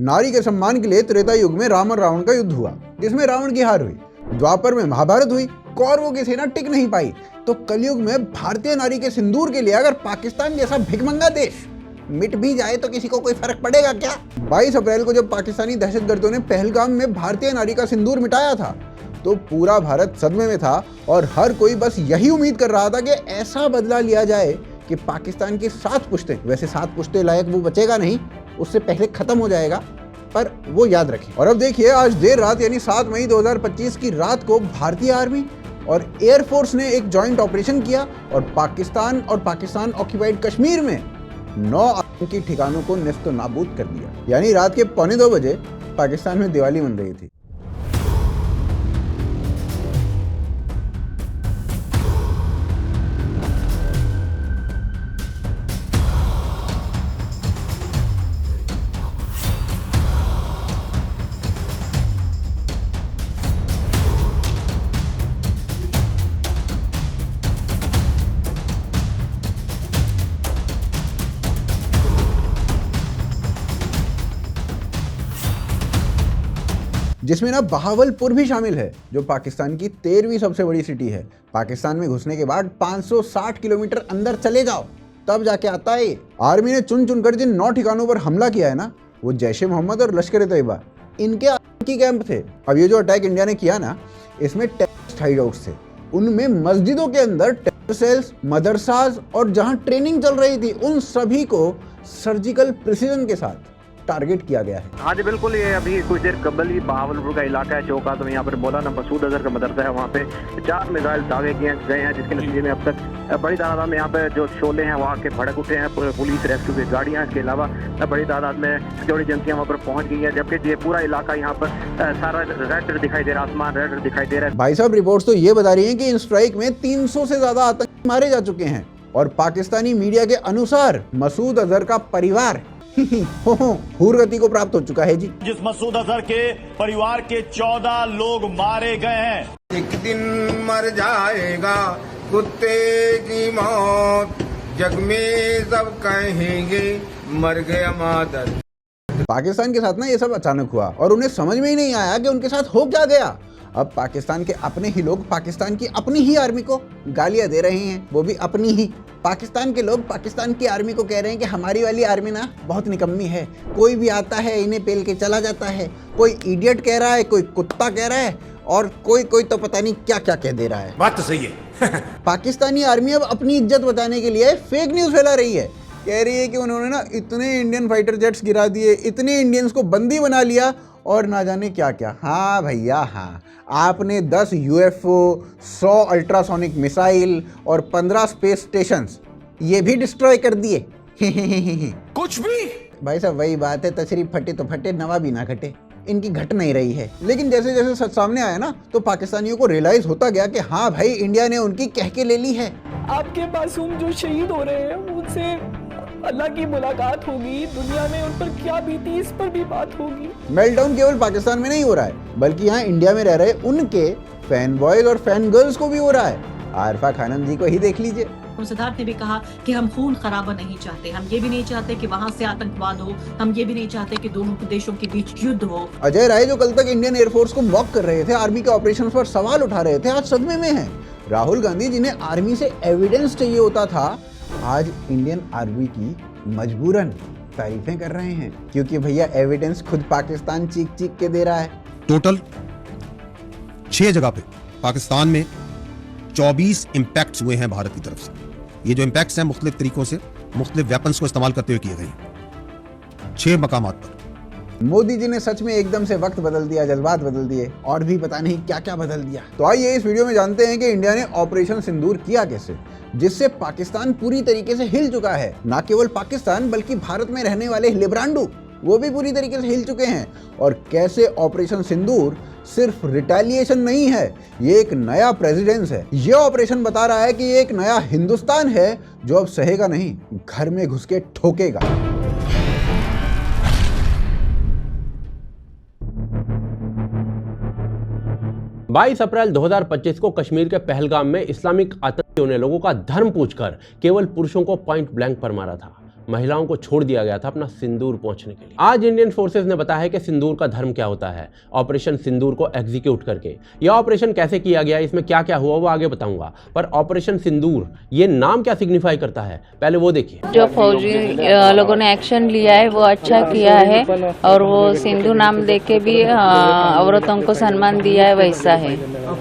नारी के सम्मान के लिए त्रेता युग में राम और रावण का युद्ध हुआ, जिसमें रावण की हार हुई। द्वापर में महाभारत हुई, कौरवों की सेना टिक नहीं पाई। तो कलयुग में भारतीय नारी के सिंदूर के लिए अगर पाकिस्तान जैसा भिखमंगा देश मिट भी जाए तो किसी को कोई फर्क पड़ेगा क्या? 22 अप्रैल को जब पाकिस्तानी दहशतगर्दों ने पहलगाम में भारतीय नारी का सिंदूर मिटाया था, तो पूरा भारत सदमे में था और हर कोई बस यही उम्मीद कर रहा था कि ऐसा बदला लिया जाए कि पाकिस्तान की 7 पुश्तें, वैसे 7 पुश्तें लायक वो बचेगा नहीं, उससे पहले खत्म हो जाएगा, पर वो याद रखें। और अब देखिए, आज देर रात यानी 7 मई 2025 की रात को भारतीय आर्मी और एयरफोर्स ने एक जॉइंट ऑपरेशन किया और पाकिस्तान ऑक्यूपाइड कश्मीर में 9 आतंकी ठिकानों को नेस्तो नाबूद कर दिया। यानी रात के 1:45 बजे पाकिस्तान में दिवाली मन रही थी। जिसमें ना बहावलपुर भी शामिल है, जो पाकिस्तान की 13वीं सबसे बड़ी सिटी है। पाकिस्तान में घुसने के बाद 560 किलोमीटर अंदर चले जाओ तब जाके आता है ये। आर्मी ने चुन चुनकर जिन 9 ठिकानों पर हमला किया है ना, वो जैश ए मोहम्मद और लश्कर ए तैयबा इनके आतंकी कैंप थे। अब ये जो अटैक इंडिया ने किया ना, इसमें टेररिस्ट हाइडआउट्स थे। उनमें मस्जिदों के अंदर टेरर सेल्स, मदरसाज और जहां ट्रेनिंग चल रही थी उन सभी को सर्जिकल प्रिसीजन के साथ टारगेट किया गया है। हाँ जी बिल्कुल, ये अभी कुछ देर कबल ही बहावलपुर का इलाका है चौका, तो यहाँ पर मौलाना मसूद अजहर का मदरसा है, वहाँ पे 4 मिसाइल दावे किए गए हैं, जिसके नतीजे में अब तक बड़ी तादाद में यहाँ पे जो शोले हैं वहाँ के भड़क उठे हैं। पुलिस रेस्क्यू की गाड़ियाँ, इसके अलावा बड़ी तादाद में सिक्योरिटी एजेंसियाँ वहाँ पर पहुँच गई हैं, जबकि ये पूरा इलाका यहाँ पर सारा रेड दिखाई दे रहा है, आसमान रेड दिखाई दे रहा है। भाई साहब, रिपोर्ट्स तो ये बता रही हैं कि इन स्ट्राइक में 300 से ज्यादा आतंकी मारे जा चुके हैं और पाकिस्तानी मीडिया के अनुसार मसूद अजहर का परिवार हूर गति को प्राप्त हो चुका है जी। जिस मसूद अजहर के परिवार के 14 लोग मारे गए हैं। एक दिन मर जाएगा कुत्ते की मौत, जग में सब कहेंगे मर गया मादर। पाकिस्तान के साथ ना ये सब अचानक हुआ और उन्हें समझ में ही नहीं आया कि उनके साथ हो क्या गया। अब पाकिस्तान के अपने ही लोग पाकिस्तान की अपनी ही आर्मी को गालियां दे रहे हैं, वो भी अपनी ही। पाकिस्तान के लोग पाकिस्तान की आर्मी को कह रहे हैं कि हमारी वाली आर्मी ना बहुत निकम्मी है, कोई भी आता है इन्हें पेल के चला जाता है। कोई इडियट कह रहा है, कोई कुत्ता कह रहा है और कोई तो पता नहीं क्या क्या कह दे रहा है। बात तो सही है। पाकिस्तानी आर्मी अब अपनी इज्जत बचाने के लिए फेक न्यूज़ फैला रही है। कह रही है कि उन्होंने ना इतने इंडियन फाइटर जेट्स गिरा दिए, इतने इंडियंस को बंदी बना लिया और ना जाने क्या क्या। हाँ भैया हाँ, आपने 10 यूएफओ, 100 अल्ट्रासोनिक मिसाइल और 15 स्पेस स्टेशंस ये भी डिस्ट्रॉय कर दिए। कुछ भी भाई साहब, वही बात है, तशरीफ फटे तो फटे, नवा भी ना घटे। इनकी घट नहीं रही है। लेकिन जैसे जैसे सच सामने आया ना, तो पाकिस्तानियों को रियलाइज होता गया कि हाँ भाई, इंडिया ने उनकी कह के ले ली है। आपके मासूम जो शहीद हो रहे हैं उनसे अल्लाह की मुलाकात होगी, दुनिया में उन पर क्या बीती इस पर भी बात होगी। मेल्टडाउन केवल पाकिस्तान में नहीं हो रहा है, बल्कि यहाँ इंडिया में रह रहे उनके फैन बॉयज और फैन गर्ल्स को भी हो रहा है। आरफा खानम जी को ही देख लीजिए। सिद्धार्थ ने भी कहा कि हम खून खराबा नहीं चाहते, हम ये भी नहीं चाहते कि वहाँ से आतंकवाद हो, हम ये भी नहीं चाहते कि दोनों देशों के बीच युद्ध हो। अजय राय, जो कल तक इंडियन एयरफोर्स को मॉक कर रहे थे, आर्मी के ऑपरेशंस पर सवाल उठा रहे थे, आज सदमे में हैं। राहुल गांधी, जिन्हें आर्मी से एविडेंस चाहिए होता था, आज इंडियन आर्मी की मजबूरन तारीफें कर रहे हैं, क्योंकि भैया एविडेंस खुद पाकिस्तान चीख चीख के दे रहा है। टोटल 6 जगह पे पाकिस्तान में 24 इम्पैक्ट्स हुए हैं भारत की तरफ से। ये जो इम्पैक्ट्स हैं मुख्तलिफ तरीकों से, मुख्तलिफ वेपन्स को इस्तेमाल करते हुए किए गए 6 मकामात पर। मोदी जी ने सच में एकदम से वक्त बदल दिया, जज्बात बदल दिए और भी पता नहीं क्या क्या बदल दिया। तो आइए इस वीडियो में जानते हैं कि इंडिया ने ऑपरेशन सिंदूर किया कैसे, जिससे पाकिस्तान पूरी तरीके से हिल चुका है। ना केवल पाकिस्तान बल्कि भारत में रहने वाले हिलेब्रांडू वो भी पूरी तरीके से हिल चुके हैं। और कैसे ऑपरेशन सिंदूर सिर्फ रिटेलिएशन नहीं है, ये एक नया प्रेसिडेंस है। ये ऑपरेशन बता रहा है कि ये एक नया हिंदुस्तान है जो अब सहेगा नहीं, घर में घुस के ठोकेगा। 22 अप्रैल 2025 को कश्मीर के पहलगाम में इस्लामिक आतंकियों ने लोगों का धर्म पूछकर केवल पुरुषों को पॉइंट ब्लैंक पर मारा था। महिलाओं को छोड़ दिया गया था अपना सिंदूर पहुंचने के लिए। आज इंडियन फोर्सेस ने बताया है कि सिंदूर का धर्म क्या होता है, ऑपरेशन सिंदूर को एग्जीक्यूट करके। यह ऑपरेशन कैसे किया गया, इसमें क्या क्या हुआ वो आगे बताऊंगा, पर ऑपरेशन सिंदूर ये नाम क्या सिग्निफाई करता है पहले वो देखिए। जो फौजी लोगों ने एक्शन लिया है वो अच्छा किया है, और वो सिंधु नाम देके भी औरतों को सम्मान दिया है, वैसा है।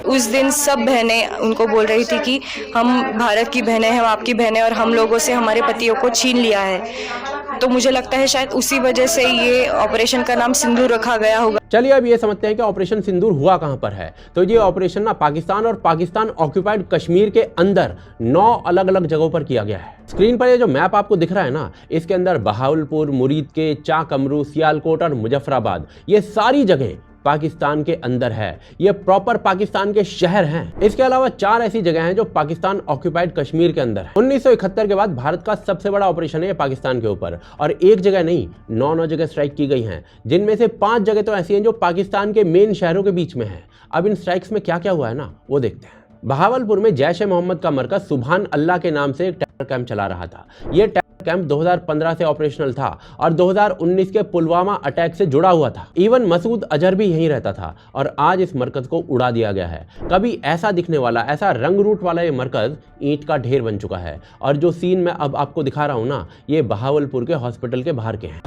उस दिन सब बहनें उनको बोल रही थी कि हम भारत की बहनें हैं, हम आपकी बहनें, और हम लोगों से हमारे पतियों को छीन लिया है। तो मुझे लगता है शायद उसी वजह से ये ऑपरेशन का नाम सिंदूर रखा गया होगा। चलिए अब ये समझते हैं कि ऑपरेशन सिंदूर हुआ कहां पर है। तो ये ऑपरेशन ना पाकिस्तान और पाकिस्तान ऑक्यूपाइड कश्मीर के अंदर 9 अलग अलग जगहों पर किया गया है। स्क्रीन पर ये जो मैप आपको दिख रहा है ना, इसके अंदर बहावलपुर, मुरीद के, चाकमरू, सियालकोट और मुजफ्फराबाद, ये सारी जगह पाकिस्तान के अंदर है। ये प्रॉपर पाकिस्तान के शहर हैं। इसके अलावा 4 ऐसी जगह हैं जो पाकिस्तान ऑक्यूपाइड कश्मीर के अंदर है। 1971 के बाद भारत का सबसे बड़ा ऑपरेशन है पाकिस्तान के ऊपर, और एक जगह नहीं 9 जगह स्ट्राइक की गई हैं, जिनमें से 5 जगह तो ऐसी हैं जो पाकिस्तान के मेन शहरों के बीच में है। अब इन स्ट्राइक्स में क्या क्या हुआ है ना वो देखते हैं। बहावलपुर में जैश ए मोहम्मद का मरकज सुभान अल्लाह के नाम से एक टेरर कैंप चला रहा था। यह टेरर कैंप 2015 से ऑपरेशनल था और 2019 के पुलवामा अटैक से जुड़ा हुआ था। इवन मसूद अजहर भी यहीं रहता था, और आज इस मरकज को उड़ा दिया गया है। कभी ऐसा दिखने वाला, ऐसा रंग रूट वाला ये मरकज ईंट का ढेर बन चुका है। और जो सीन मैं अब आपको दिखा रहा हूं ना, ये बहावलपुर के हॉस्पिटल के बाहर के हैं।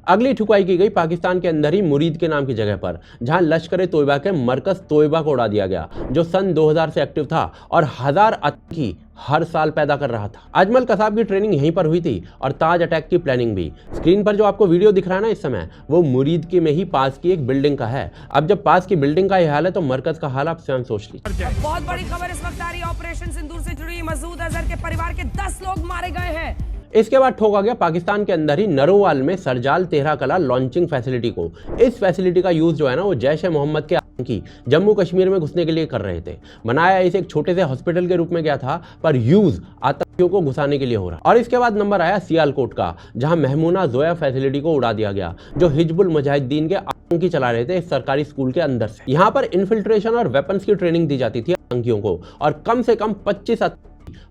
अगली ठुकाई की गई पाकिस्तान के अंदर ही मुरीद के नाम की जगह पर, जहां लश्कर तोयबा के मरकज तोयबा को उड़ा दिया गया, जो सन 2000 से एक्टिव था और 1000 आतंकी हर साल पैदा कर रहा था। अजमल कसाब की ट्रेनिंग यहीं पर हुई थी और ताज अटैक की प्लानिंग भी। स्क्रीन पर जो आपको वीडियो दिख रहा है ना इस समय, वो मुरीद के में ही पास की एक बिल्डिंग का है। अब जब पास की बिल्डिंग का यह हाल है तो मरकज का हाल आप स्वयं सोच लीजिए। बहुत बड़ी खबर इस वक्त आ रही है। ऑपरेशन सिंदूर से जुड़ी मसूद अजहर के परिवार के 10 लोग मारे गए हैं। इसके बाद ठोका गया पाकिस्तान के अंदर ही नरोवाल में सरजाल 13 कला लॉन्चिंग फैसिलिटी को। इस फैसिलिटी का यूज जो है ना, वो जैश ए मोहम्मद के आतंकी जम्मू कश्मीर में घुसने के लिए कर रहे थे। बनाया इसे एक छोटे से हॉस्पिटल के रूप में गया था, पर यूज आतंकियों को घुसाने के लिए हो रहा। और इसके बाद नंबर आया सियालकोट का, जहां महमूना जोया फैसिलिटी को उड़ा दिया गया, जो हिजबुल मुजाहिदीन के आतंकी चला रहे थे इस सरकारी स्कूल के अंदर से। यहाँ पर इन्फिल्ट्रेशन और वेपन्स की ट्रेनिंग दी जाती थी आतंकियों को, और कम से कम 25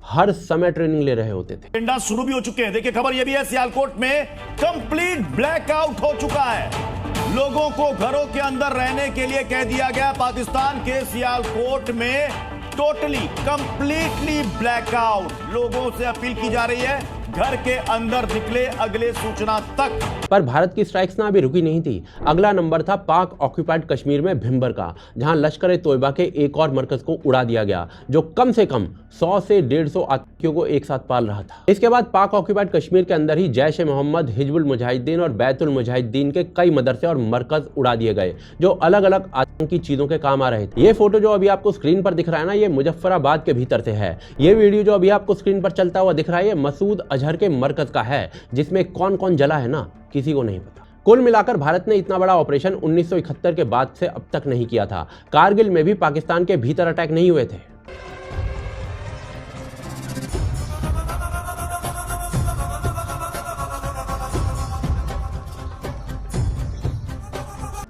हर समय ट्रेनिंग ले रहे होते थे। एजेंडा शुरू भी हो चुके हैं। देखिए खबर यह भी है, सियालकोट में कंप्लीट ब्लैकआउट हो चुका है। लोगों को घरों के अंदर रहने के लिए कह दिया गया। पाकिस्तान के सियालकोट में टोटली कंप्लीटली ब्लैकआउट। लोगों से अपील की जा रही है घर के अंदर निकले अगले सूचना तक। पर भारत की स्ट्राइक्स ना अभी रुकी नहीं थी। अगला नंबर था पाक ऑक्यूपाइड कश्मीर में भिंबर का, जहां लश्कर तोयबा के एक और मरकज को उड़ा दिया गया, जो कम से कम 100 से 150 आतंकियों को एक साथ पाल रहा था। इसके बाद पाक ऑक्यूपाइड कश्मीर के अंदर ही जैश ए मोहम्मद, हिजबुल मुजाहिदीन और बैतुल मुजाहिदीन के कई मदरसे और मरकज उड़ा दिए गए, जो अलग अलग आतंकी चीजों के काम आ रहे थे। ये फोटो जो अभी आपको स्क्रीन पर दिख रहा है ना, ये मुजफ्फराबाद के भीतर से है। ये वीडियो जो अभी आपको स्क्रीन पर चलता हुआ दिख रहा है, ये मसूद अजहर के मरकज का है, जिसमें कौन कौन जला है ना किसी को नहीं पता। कुल मिलाकर भारत ने इतना बड़ा ऑपरेशन 1971 के बाद से अब तक नहीं किया था। कारगिल में भी पाकिस्तान के भीतर अटैक नहीं हुए थे।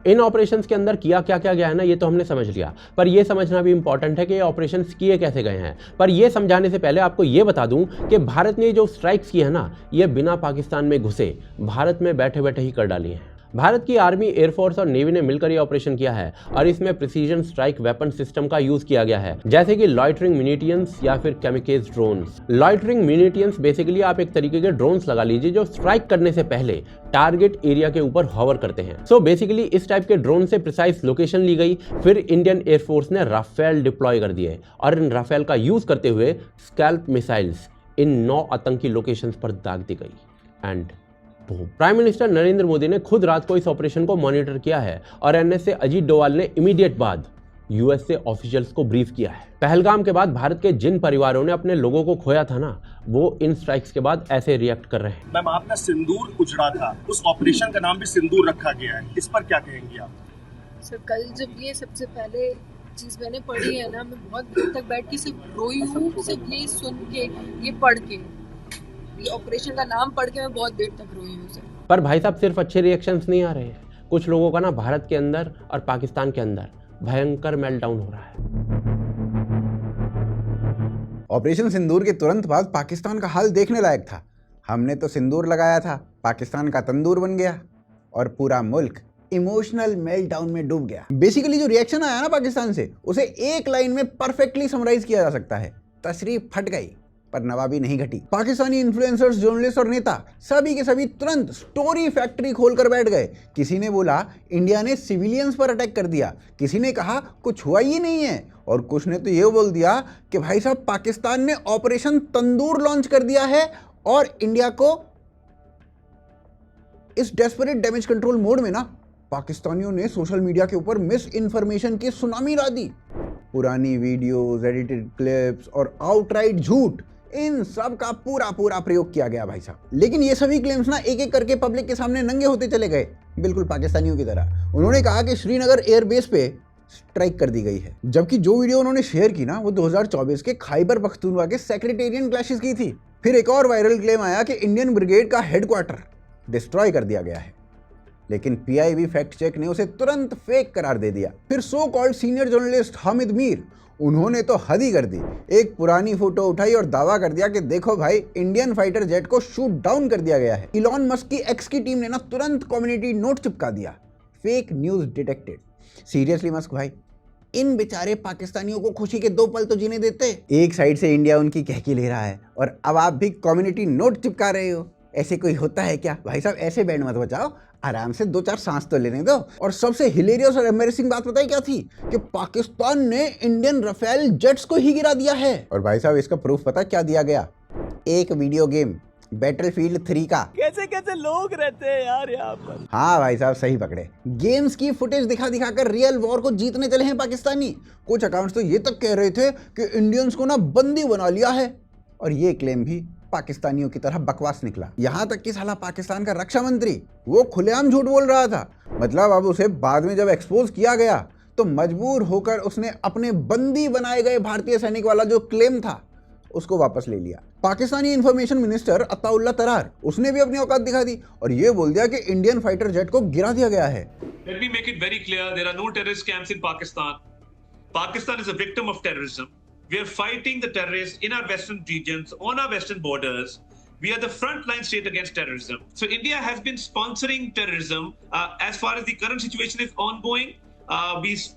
इन ऑपरेशंस के अंदर किया क्या क्या गया है ना, ये तो हमने समझ लिया, पर यह समझना भी इंपॉर्टेंट है कि ये ऑपरेशंस किए कैसे गए हैं। पर यह समझाने से पहले आपको यह बता दूं कि भारत ने जो स्ट्राइक्स की है ना, ये बिना पाकिस्तान में घुसे भारत में बैठे बैठे ही कर डाली हैं। भारत की आर्मी, एयरफोर्स और नेवी ने मिलकर ये ऑपरेशन किया है, और इसमें प्रिसीजन स्ट्राइक वेपन सिस्टम का यूज किया गया है, जैसे कि लॉइटरिंग मिनिटियंस या फिर केमिकेज ड्रोन्स। लॉइटरिंग मिनिटियंस बेसिकली आप एक तरीके के ड्रोन्स लगा लीजिए जो स्ट्राइक करने से पहले टारगेट एरिया के ऊपर हॉवर करते हैं। सो बेसिकली इस टाइप के ड्रोन से प्रिसाइज लोकेशन ली गई, फिर इंडियन एयरफोर्स ने राफेल डिप्लॉय कर दिए, और इन राफेल का यूज करते हुए स्कैल्प मिसाइल्स इन 9 आतंकी लोकेशंस पर दाग दी गई। And prime minister Narendra Modi ने खुद रात को इस ऑपरेशन को मॉनिटर किया है, और एनएसए अजीत डोवाल ने इमीडिएट बाद यूएस से ऑफिशियल्स को ब्रीफ किया है। पहलगाम के बाद भारत के जिन परिवारों ने अपने लोगों को खोया था ना, वो इन स्ट्राइक्स के बाद ऐसे रिएक्ट कर रहे हैं। मैम, आपका सिंदूर उजड़ा था, उस ऑपरेशन का नाम भी सिंदूर रखा गया है, इस पर क्या कहेंगी आप? सर, कल जब ये सबसे पहले चीज मैंने पढ़ी है ना, मैं बहुत देर तक बैठ के सिर्फ रोई हूँ, सिर्फ ये सुन के, ये पढ़ के, ये ऑपरेशन का नाम पढ़ के मैं बहुत देर तक रोई हूँ सर। पर भाई साहब सिर्फ अच्छे रिएक्शंस नहीं आ रहे हैं, कुछ लोगों का ना भारत के अंदर और पाकिस्तान के अंदर भयंकर मेल्टडाउन हो रहा है। ऑपरेशन सिंदूर के तुरंत बाद पाकिस्तान का हाल देखने लायक था। हमने तो सिंदूर लगाया था, पाकिस्तान का तंदूर बन गया और पूरा मुल्क इमोशनल मेल्टडाउन में डूब गया। बेसिकली जो रिएक्शन आया ना पाकिस्तान से, उसे एक लाइन में परफेक्टली समराइज किया जा सकता है, तशरीफ फट गई पर नवाबी नहीं घटी। पाकिस्तानी इन्फ्लुएंसर्स, जर्नलिस्ट और नेता सभी के सभी तुरंत स्टोरी फैक्ट्री खोलकर बैठ गए। किसी ने बोला इंडिया ने सिविलियंस पर अटैक कर दिया, किसी ने कहा कुछ हुआ ही नहीं है, और कुछ ने तो ये बोल दिया कि भाई साहब पाकिस्तान ने ऑपरेशन तंदूर लॉन्च कर दिया है और इंडिया को इस डेस्परेट डैमेज कंट्रोल मोड में ना पाकिस्तानियों ने सोशल मीडिया के ऊपर मिस इन्फॉर्मेशन की सुनामी ला दी। पुरानी वीडियोस, एडिटेड क्लिप्स और आउटराइट झूठ, इन सब का पूरा प्रयोग किया गया भाई साहब। लेकिन ये सभी क्लेम्स ना एक एक करके पब्लिक के सामने नंगे होते चले गए, बिल्कुल पाकिस्तानियों की तरह। उन्होंने कहा कि श्रीनगर एयरबेस पे स्ट्राइक कर दी गई है, जबकि जो वीडियो उन्होंने शेयर की ना वो 2024 के खैबर पख्तूनख्वा के सेक्रेटेरियन क्लैशेस की थी। फिर एक और वायरल क्लेम आया कि इंडियन ब्रिगेड का हेडक्वार्टर डिस्ट्रॉय कर दिया गया है, लेकिन पीआईबी फैक्ट चेक ने उसे तुरंत फेक करार दे दिया। फिर so called senior journalist Hamid Mir, उन्होंने तो हद ही कर दी, एक पुरानी फोटो उठाई और दावा कर दिया कि देखो भाई इंडियन फाइटर जेट को शूट डाउन कर दिया गया है। इलॉन मस्क की एक्स की टीम ने ना तुरंत कम्युनिटी नोट चिपका दिया, fake news detected. Seriously Musk भाई, इन बेचारे पाकिस्तानियों को खुशी के 2 पल तो जीने देते। एक साइड से इंडिया उनकी कहकी ले रहा है और अब आप भी कम्युनिटी नोट चिपका रहे हो। ऐसे कोई होता है क्या भाई साहब? ऐसे बैंड मत बजाओ, आराम से 2-4 सांस तो लेने दो। और सबसे हिलेरियस और एम्बैरेसिंग बात पता है क्या थी? कि पाकिस्तान ने इंडियन राफेल जेट्स को ही गिरा दिया है। और भाई साहब इसका प्रूफ पता क्या दिया गया? एक वीडियो गेम बैटलफील्ड 3 का। कैसे कैसे लोग रहते हैं यार यहाँ पर। हाँ भाई साहब सही पकड़े, गेम्स की फुटेज दिखा कर रियल वॉर को जीतने चले हैं पाकिस्तानी। कुछ अकाउंट्स तो ये तक कह रहे थे कि इंडियंस को ना बंदी बना लिया है, और ये क्लेम भी पाकिस्तानियों की तरह बकवास निकला। यहां तक कि साला पाकिस्तान का रक्षा मंत्री वो खुलेआम झूठ बोल रहा था। मतलब अब उसे बाद में जब एक्सपोज किया गया तो मजबूर होकर उसने अपने बंदी बनाए गए भारतीय सैनिक वाला जो क्लेम था उसको वापस ले लिया। पाकिस्तानी इंफॉर्मेशन मिनिस्टर अताउल्ला तरार, उसने भी अपनी औकात दिखा दी और ये बोल दिया कि इंडियन फाइटर जेट को गिरा दिया गया है। Let me make it very clear, there are no terrorist camps in Pakistan. Pakistan is a victim of terrorism. We are fighting the terrorists in our western regions, on our western borders. We are the frontline state against terrorism. So India has been sponsoring terrorism. As far as the current situation is ongoing,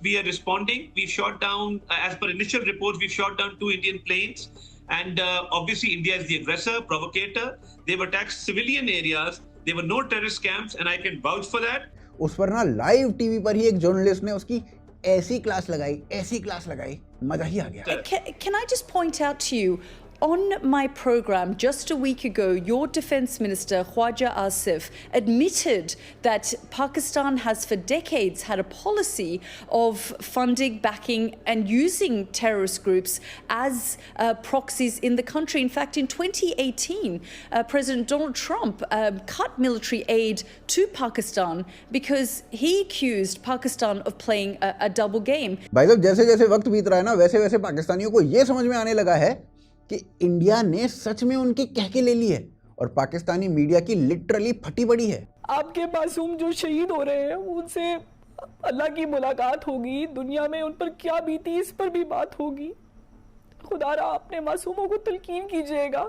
we are responding. We shot down, as per initial reports, we shot down 2 Indian planes. And obviously India is the aggressor, provocator. They've attacked civilian areas. There were no terrorist camps and I can vouch for that. उस पर ना live TV पर ही एक journalist ने उसकी ऐसी class लगाई, मजा ही आ गया। Can I just point out to you, on my program just a week ago, your defense minister Khwaja Asif admitted that Pakistan has for decades had a policy of funding, backing and using terrorist groups as proxies in the country. In fact, in 2018, President Donald Trump cut military aid to Pakistan because he accused Pakistan of playing a double game. भाई साहब जैसे जैसे वक्त बीत रहा है ना, वैसे वैसे पाकिस्तानियों को ये समझ में आने लगा है कि इंडिया ने सच में उनकी कहके ले ली है और पाकिस्तानी मीडिया की लिटरली फटी पड़ी है। आपके मासूम जो शहीद हो रहे हैं उनसे अल्लाह की मुलाकात होगी, दुनिया में उन पर क्या बीती इस पर भी बात होगी। खुदारा अपने मासूमों को तलकीन कीजिएगा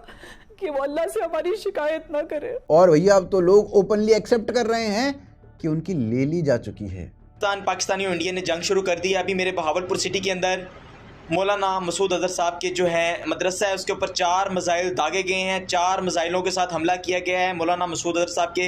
कि वो अल्लाह से हमारी शिकायत ना करे। और भैया अब तो लोग ओपनली एक्सेप्ट कर रहे हैं कि उनकी ले ली जा चुकी है। पाकिस्तानी और इंडिया ने जंग शुरू कर दी है। अभी मेरे बहावलपुर सिटी के अंदर मौलाना मसूद अजहर साहब के जो है मदरसा है उसके ऊपर 4 मिसाइल दागे गए हैं। 4 मिसाइलों के साथ हमला किया गया है मौलाना मसूद अजहर साहब के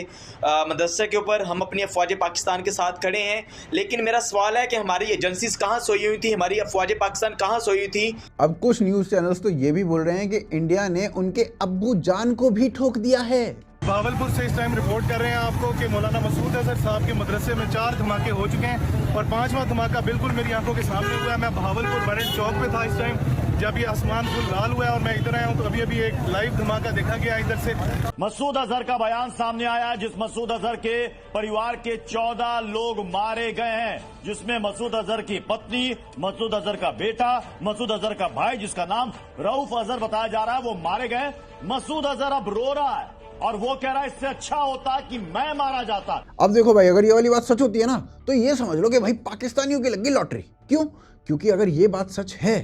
मदरसे के ऊपर। हम अपनी अफवाज पाकिस्तान के साथ खड़े हैं, लेकिन मेरा सवाल है कि हमारी एजेंसीज कहाँ सोई हुई थी, हमारी अफवाज पाकिस्तान कहाँ सोई हुई थी। अब कुछ न्यूज़ चैनल्स तो ये भी बोल रहे हैं कि इंडिया ने उनके अब्बू जान को भी ठोक दिया है। भावलपुर से इस टाइम रिपोर्ट कर रहे हैं आपको कि मौलाना मसूद अजहर साहब के मदरसे में 4 धमाके हो चुके हैं और 5वां धमाका बिल्कुल मेरी आंखों के सामने हुआ है। मैं भावलपुर बड़े चौक पे था इस टाइम जब ये आसमान फुल लाल हुआ है और मैं इधर आया हूँ तो अभी एक लाइव धमाका देखा गया इधर से। मसूद अजहर का बयान सामने आया जिस मसूद अजहर के परिवार के 14 लोग मारे गए हैं, जिसमें मसूद अजहर की पत्नी, मसूद अजहर का बेटा, मसूद अजहर का भाई जिसका नाम रऊफ अजहर बताया जा रहा है वो मारे गए। मसूद अजहर अब रो रहा है और वो कह रहा है इससे अच्छा होता कि मैं मारा जाता। अब देखो भाई, अगर ये वाली बात सच होती है ना, तो ये समझ लो कि भाई पाकिस्तानियों की लग गई लॉटरी। क्यों? क्योंकि अगर ये बात सच है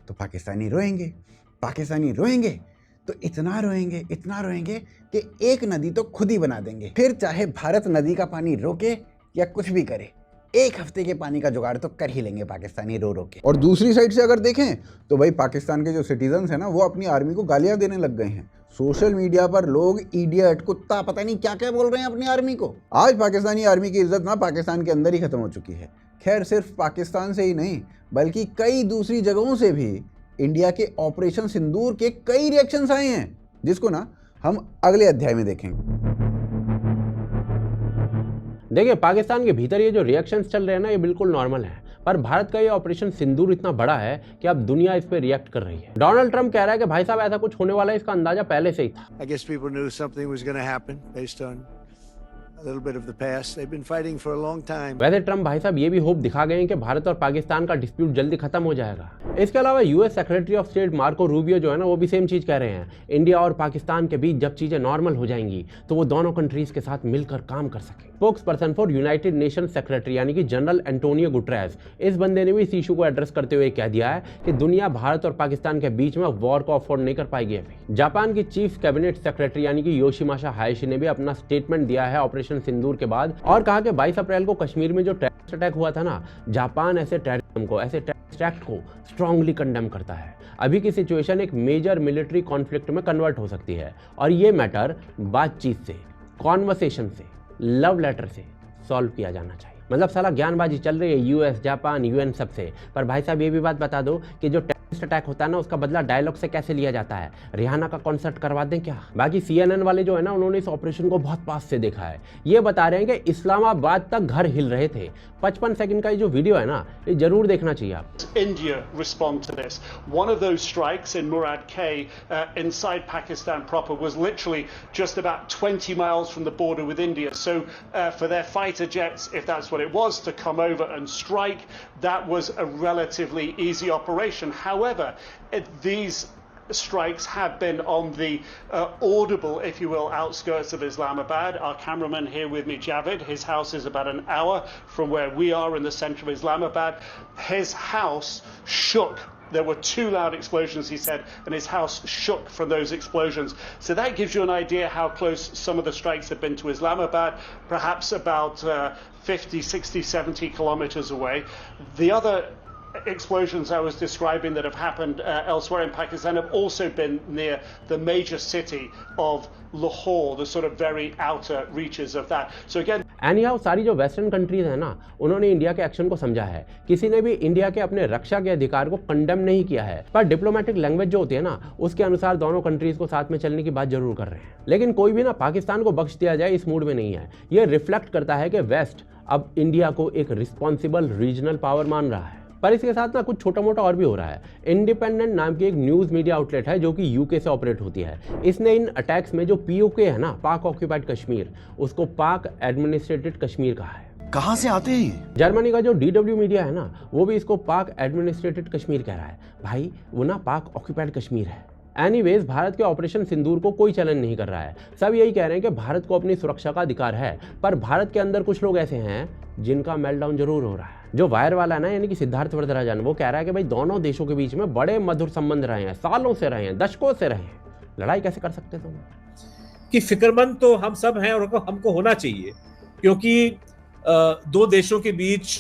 तो पाकिस्तानी रोएंगे, पाकिस्तानी रोएंगे तो इतना रोएंगे कि एक नदी तो खुद ही बना देंगे। फिर चाहे भारत नदी का पानी रोके या कुछ भी करे, एक हफ्ते के पानी का जुगाड़ तो कर ही लेंगे पाकिस्तानी रो के। और दूसरी साइड से अगर देखें तो भाई पाकिस्तान के जो सिटीजन्स हैं ना, वो अपनी आर्मी को गालियां देने लग गए हैं। सोशल मीडिया पर लोग इडियट, कुत्ता, पता नहीं क्या क्या बोल रहे हैं अपनी आर्मी को। आज पाकिस्तानी आर्मी की इज्जत ना पाकिस्तान के अंदर ही खत्म हो चुकी है। खैर, सिर्फ पाकिस्तान से ही नहीं बल्कि कई दूसरी जगहों से भी इंडिया के ऑपरेशन सिंदूर के कई रिएक्शंस आए हैं, जिसको ना हम अगले अध्याय में देखेंगे। देखिए, पाकिस्तान के भीतर ये जो रिएक्शंस चल रहे हैं ना, ये बिल्कुल नॉर्मल है, पर भारत का ये ऑपरेशन सिंदूर इतना बड़ा है कि अब दुनिया इस पे रिएक्ट कर रही है। डोनाल्ड ट्रंप कह रहा है कि भाई साहब ऐसा कुछ होने वाला है, इसका अंदाजा पहले से ही था। I guess people knew something was going to happen based on a little bit of the past. They've been fighting for a long time. वैसे ट्रंप भाई साहब ये भी होप दिखा गए हैं कि भारत और पाकिस्तान का डिस्प्यूट जल्दी खत्म हो जाएगा। इसके अलावा US secretary of state Marco Rubio जो है ना, वो भी सेम चीज कह रहे हैं। इंडिया और पाकिस्तान के बीच जब चीजें नॉर्मल हो जाएंगी तो वो दोनों कंट्रीज के साथ मिलकर काम कर सकें। Spokes person for United nation secretary यानी कि जनरल एंटोनियो गुटरेस, इस बंदे ने भी इस इशू को एड्रेस करते हुए कह दिया है कि दुनिया भारत और पाकिस्तान के बीच में वॉर को अफोर्ड नहीं कर पाएगी अभी। जापान की चीफ कैबिनेट सेक्रेटरी यानी कि योशिमासा हायाशी ने भी अपना स्टेटमेंट दिया है ऑपरेशन सिंदूर के बाद, और कहा कि 22 अप्रैल को कश्मीर में जो टेररिस्ट अटैक हुआ था ना, जापान ऐसे टेररिज्म को, ऐसे टेररिस्ट एक्ट को स्ट्रांगली कंडेम करता है। अभी की सिचुएशन एक मेजर मिलिट्री कॉन्फ्लिक्ट में कन्वर्ट हो सकती है और ये मैटर बातचीत से, कॉन्वर्सेशन से, लव लेटर से सॉल्व किया जाना चाहिए। मतलब साला ज्ञानबाजी चल रही है यूएस, जापान, यूएन सबसे, पर भाई साहब ये भी बात बता दो कि जो टेररिस्ट अटैक होता है ना, उसका बदला डायलॉग से कैसे लिया जाता है। रिहाना का कॉन्सर्ट करवा दें क्या? बाकी CNN वाले जो है ना, उन्होंने इस ऑपरेशन को बहुत पास से देखा है। ये बता रहे हैं कि इस्लामाबाद तक घर हिल रहे थे। 55 सेकंड का ये जो वीडियो है ना, ये जरूर देखना चाहिए आप। India respond to this. One of those strikes in Murad K inside Pakistan proper was literally just about 20 miles from the border with India. So for their fighter jets, if that's what it was, to come over and strike, that was a relatively easy operation. However, these strikes have been on the audible, if you will, outskirts of Islamabad. Our cameraman here with me, Javid, his house is about an hour from where we are in the centre of Islamabad. His house shook. There were 2 loud explosions, he said, and his house shook from those explosions. So that gives you an idea how close some of the strikes have been to Islamabad, perhaps about 50, 60, 70 kilometers away. The other explosions I was describing that have happened elsewhere in Pakistan have also been near the major city of Lahore, the sort of very outer reaches of that. So again, anyhow सारी जो western countries है ना, उन्होंने India के action को समझा है। किसी ने भी इंडिया के अपने रक्षा के अधिकार को कंडेम नहीं किया है, पर डिप्लोमेटिक लैंग्वेज जो होती है ना, उसके अनुसार दोनों कंट्रीज को साथ में चलने की बात जरूर कर रहे हैं। लेकिन कोई भी ना पाकिस्तान को बख्श दिया जाए इस मूड में नहीं है। ये रिफ्लेक्ट करता है कि वेस्ट अब इंडिया को एक रिस्पॉन्सिबल रीजनल पावर मान रहा है। पर इसके साथ ना कुछ छोटा मोटा और भी हो रहा है। इंडिपेंडेंट नाम की एक न्यूज मीडिया आउटलेट है जो कि यूके से ऑपरेट होती है। इसने इन अटैक्स में जो पीओके है ना, पाक ऑक्यूपाइड कश्मीर, उसको पाक एडमिनिस्ट्रेटेड कश्मीर कहा है। कहां से आते हैं? जर्मनी का जो DW मीडिया है ना, वो भी इसको पाक एडमिनिस्ट्रेटेड कश्मीर कह रहा है। भाई वो ना पाक ऑक्यूपाइड कश्मीर है। एनीवेज, भारत के ऑपरेशन सिंदूर को कोई चैलेंज नहीं कर रहा है। सब यही कह रहे हैं कि भारत को अपनी सुरक्षा का अधिकार है, पर भारत के अंदर कुछ लोग ऐसे हैं जिनका मेल्टडाउन जरूर हो रहा है। जो वायर वाला है ना, यानी कि सिद्धार्थ वरदराजन, वो कह रहा है कि भाई दोनों देशों के बीच में बड़े मधुर संबंध रहे हैं, सालों से रहे हैं, दशकों से रहे हैं, लड़ाई कैसे कर सकते तुम? कि फिक्रमंद तो हम सब हैं और हमको होना चाहिए, क्योंकि 2 देशों के बीच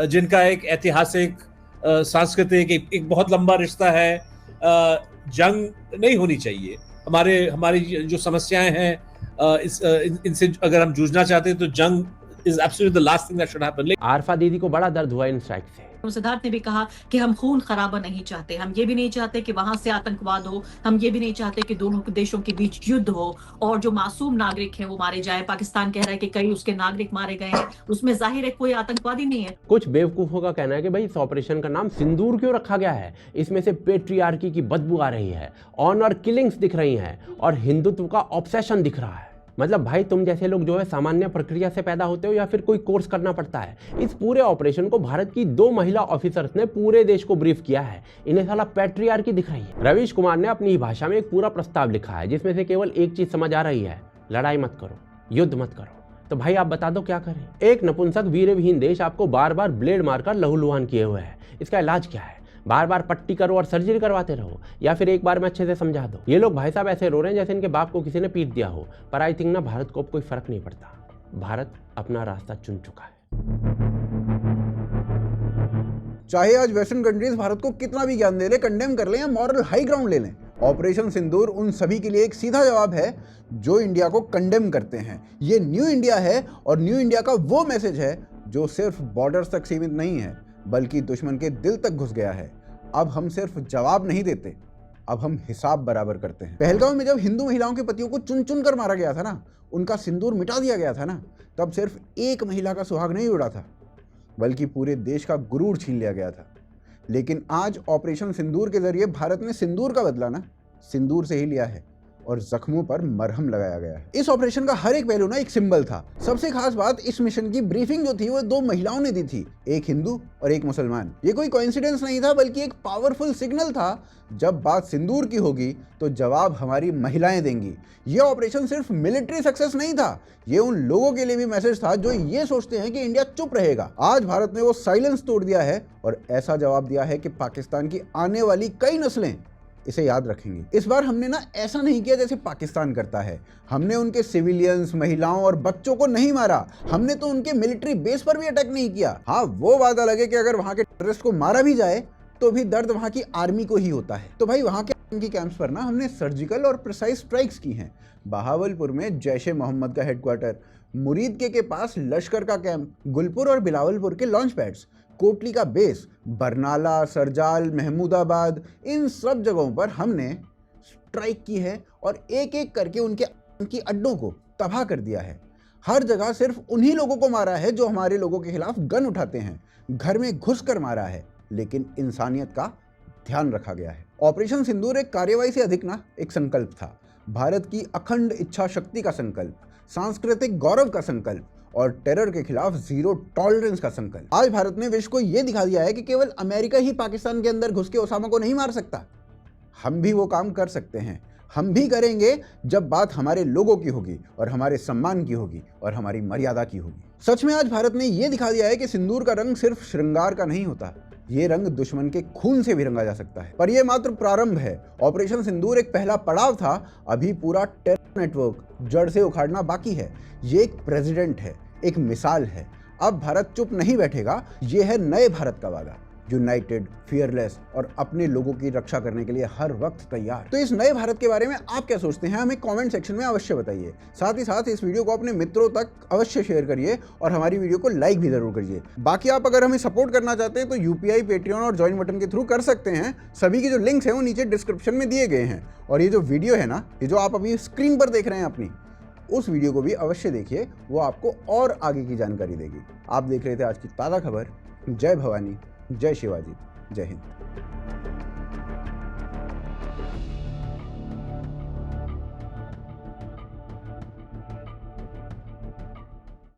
जिनका एक ऐतिहासिक, सांस्कृतिक एक बहुत लंबा रिश्ता है, जंग नहीं होनी चाहिए। हमारी जो समस्याएं हैं, इनसे अगर हम जूझना चाहते हैं तो जंग is absolutely the last thing that should happen. Arfa दीदी को बड़ा दर्द हुआ इन स्ट्राइक से। सिद्धार्थ ने भी कहा कि हम खून खराबा नहीं चाहते, हम ये भी नहीं चाहते कि वहां से आतंकवाद हो, हम ये भी नहीं चाहते कि दोनों देशों के बीच युद्ध हो और जो मासूम नागरिक हैं वो मारे जाए। पाकिस्तान कह रहा है कि कई उसके नागरिक मारे गए हैं, उसमें जाहिर है कोई आतंकवादी नहीं है। कुछ बेवकूफों का कहना है कि भाई इस ऑपरेशन का नाम सिंदूर क्यों रखा गया है, इसमें से पेट्रियार्की की बदबू आ रही है, ऑनर किलिंग्स दिख रही हैं और हिंदुत्व का ऑब्सेशन दिख रहा है। मतलब भाई तुम जैसे लोग जो है सामान्य प्रक्रिया से पैदा होते हो या फिर कोई कोर्स करना पड़ता है? इस पूरे ऑपरेशन को भारत की 2 महिला ऑफिसर्स ने पूरे देश को ब्रीफ किया है। इन्हें साला पैट्रियार्की दिख रही है। रवीश कुमार ने अपनी ही भाषा में एक पूरा प्रस्ताव लिखा है जिसमें से केवल एक चीज समझ आ रही है, लड़ाई मत करो, युद्ध मत करो। तो भाई आप बता दो क्या करें? एक नपुंसक वीर विहीन देश आपको बार बार ब्लेड मारकर लहूलुहान किए हुए है। इसका इलाज क्या है? बार बार पट्टी करो और सर्जरी करवाते रहो, या फिर एक बार में अच्छे से समझा दो। ये लोग भाई साहब ऐसे रो रहे हैं जैसे इनके बाप को किसी ने पीट दिया हो। पर आई थिंक ना भारत को अब कोई फर्क नहीं पड़ता। भारत अपना रास्ता चुन चुका है। चाहे आज वेस्टर्न कंट्रीज भारत को कितना भी ज्ञान दे ले, कंडेम कर लें या मॉरल हाई ग्राउंड ले लें, ऑपरेशन सिंदूर उन सभी के लिए एक सीधा जवाब है जो इंडिया को कंडेम करते हैं। ये न्यू इंडिया है और न्यू इंडिया का वो मैसेज है जो सिर्फ बॉर्डर्स तक सीमित नहीं है बल्कि दुश्मन के दिल तक घुस गया है। अब हम सिर्फ जवाब नहीं देते, अब हम हिसाब बराबर करते हैं। पहलगाम में जब हिंदू महिलाओं के पतियों को चुन चुन कर मारा गया था ना, उनका सिंदूर मिटा दिया गया था ना, तब सिर्फ एक महिला का सुहाग नहीं उड़ा था बल्कि पूरे देश का गुरूर छीन लिया गया था। लेकिन आज ऑपरेशन सिंदूर के जरिए भारत ने सिंदूर का बदला ना सिंदूर से ही लिया है और जख्मों पर मरहम लगाया गया है। इस ऑपरेशन का हर एक पहलू ना एक सिंबल था। सबसे खास बात, इस मिशन की ब्रीफिंग जो थी वो 2 महिलाओं ने दी थी, एक हिंदू और एक मुसलमान। ये कोई कोइंसिडेंस नहीं था बल्कि एक पावरफुल सिग्नल था। जब बात सिंदूर की होगी तो जवाब हमारी महिलाएं देंगी। ये ऑपरेशन सिर्फ मिलिट्री सक्सेस नहीं था, ये उन लोगों के लिए भी मैसेज था जो ये सोचते हैं कि इंडिया चुप रहेगा। आज भारत ने वो साइलेंस तोड़ दिया है और ऐसा जवाब दिया है कि पाकिस्तान की आने वाली कई नस्लें इसे याद रखेंगे। इस बार हमने ना ऐसा नहीं किया जैसे पाकिस्तान करता है। हमने उनके सिविलियंस, महिलाओं और बच्चों को नहीं मारा। हमने तो उनके मिलिट्री बेस पर भी अटैक नहीं किया। हाँ, वो बात अलग है कि अगर वहां के टेररिस्ट को मारा भी जाए तो भी दर्द वहां की आर्मी को ही होता है। तो भाई वहां के कैंप्स पर ना हमने सर्जिकल और प्रिसाइज स्ट्राइक्स की हैं। बहावलपुर में जैश-ए मोहम्मद का हेडक्वार्टर, मुरीद के पास लश्कर का कैंप, गुलपुर और बिलावलपुर के लॉन्च पैड्स, कोटली का बेस, बरनाला, सरजाल, महमूदाबाद, इन सब जगहों पर हमने स्ट्राइक की है और एक एक करके उनके अड्डों को तबाह कर दिया है। हर जगह सिर्फ उन्हीं लोगों को मारा है जो हमारे लोगों के खिलाफ गन उठाते हैं। घर में घुस कर मारा है, लेकिन इंसानियत का ध्यान रखा गया है। ऑपरेशन सिंदूर एक कार्यवाही से अधिक ना एक संकल्प था। भारत की अखंड इच्छा शक्ति का संकल्प, सांस्कृतिक गौरव का संकल्प और टेरर के खिलाफ जीरो टॉलरेंस का संकल्प। आज भारत ने विश्व को यह दिखा दिया है कि केवल अमेरिका ही पाकिस्तान के अंदर घुस के ओसामा को नहीं मार सकता। हम भी वो काम कर सकते हैं, हम भी करेंगे जब बात हमारे लोगों की होगी और हमारे सम्मान की होगी और हमारी मर्यादा की होगी। सच में आज भारत ने यह दिखा दिया है कि सिंदूर का रंग सिर्फ श्रृंगार का नहीं होता, ये रंग दुश्मन के खून से भी रंगा जा सकता है। पर यह मात्र प्रारंभ है। ऑपरेशन सिंदूर एक पहला पड़ाव था, अभी पूरा टेरर नेटवर्क जड़ से उखाड़ना बाकी है। ये एक प्रेसिडेंट है, एक मिसाल है। अब भारत चुप नहीं बैठेगा, ये है नए भारत का वादा, यूनाइटेड, फियरलेस और अपने लोगों की रक्षा करने के लिए हर वक्त तैयार। तो इस नए भारत के बारे में आप क्या सोचते हैं, हमें कमेंट सेक्शन में अवश्य बताइए। साथ ही साथ इस वीडियो को अपने मित्रों तक अवश्य शेयर करिए और हमारी वीडियो को लाइक भी जरूर करिए। बाकी आप अगर हमें सपोर्ट करना चाहते हैं तो यूपीआई, पेट्रियन और ज्वाइन बटन के थ्रू कर सकते हैं। सभी के जो लिंक्स हैं वो नीचे डिस्क्रिप्शन में दिए गए हैं। और ये जो वीडियो है ना, ये जो आप अभी स्क्रीन पर देख रहे हैं अपनी, उस वीडियो को भी अवश्य देखिए, वो आपको और आगे की जानकारी देगी। आप देख रहे थे आज की ताज़ा खबर। जय भवानी, जय शिवाजी, जय हिंद।